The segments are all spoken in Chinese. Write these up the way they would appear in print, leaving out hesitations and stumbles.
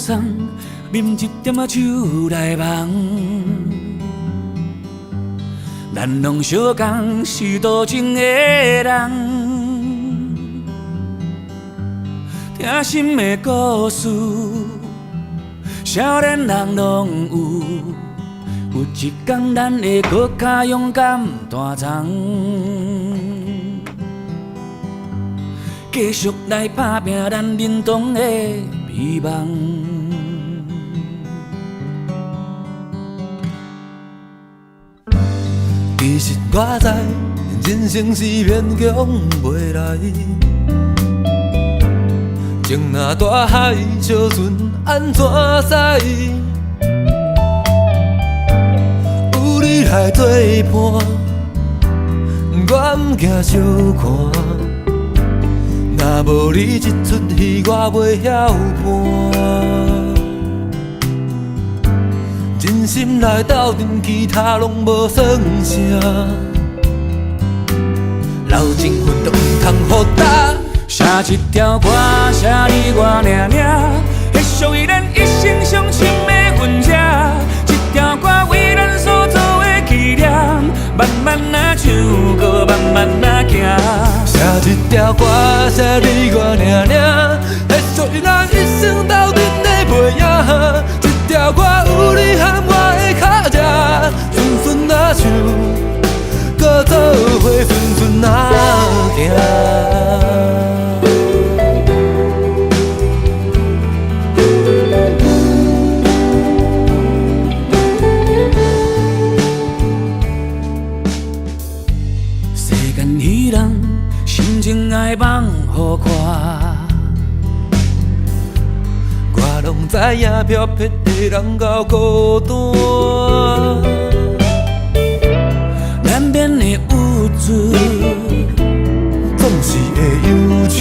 送，啉一点仔酒来梦。咱拢相共是多情的人，疼心的故事，少年人拢有。有一天，咱会搁较勇敢担当，继续来打拼咱认同的美梦。其实我知，人生是勉强袂来。情若大海小船，安怎驶？有你来作伴，我毋惊小看。若无你一出戏，我袂晓伴。真心来斗阵，其他拢无算啥。老情份都毋通互打。写一条歌，写你我俩俩，迄属于咱一生相深的份者。一条歌为咱所做的纪念，慢慢啊唱，搁慢慢啊行。写一条歌，写你我俩俩，迄属于咱一生斗阵的背影。一条歌有你和我的脚趾，顺顺啊唱，搁做伙顺顺啊行。世间彼人，心情爱放互看。我拢知影漂泊的人够孤单，难免会有罪，总是会忧愁。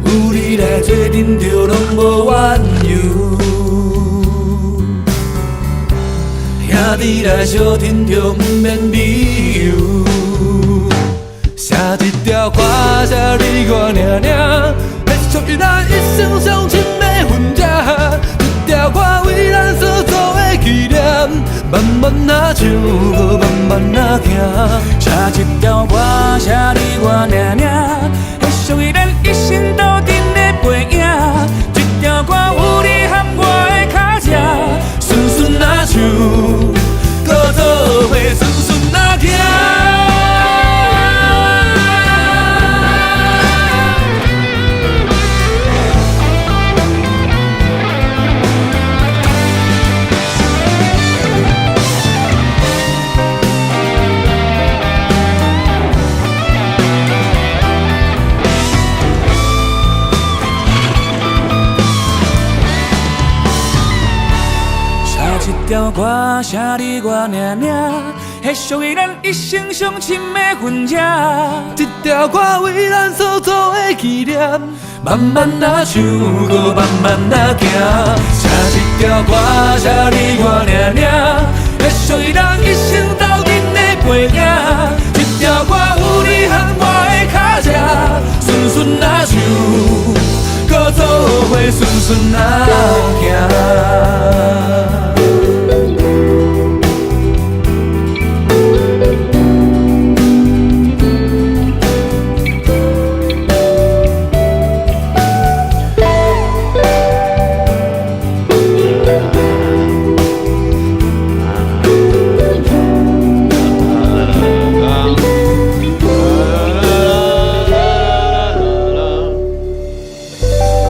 有你来做阵，就拢无怨尤。兄弟来相挺，就毋免美忧。写一条歌，写你我俩俩，迄属于咱一生相深的份者。一条歌为咱所做的纪念，慢慢啊唱，搁慢慢啊行。写一条歌，写你我俩俩，迄属于咱一生斗阵的背影。一条歌有你和我的脚趾，顺顺啊唱，搁做伙顺顺啊行。一条歌，写你我俩俩，迄属于咱一生相深的份者。一条歌为咱所做的纪念，慢慢啊唱，搁慢慢啊行。写一条歌，写你我俩俩，迄属于咱一生。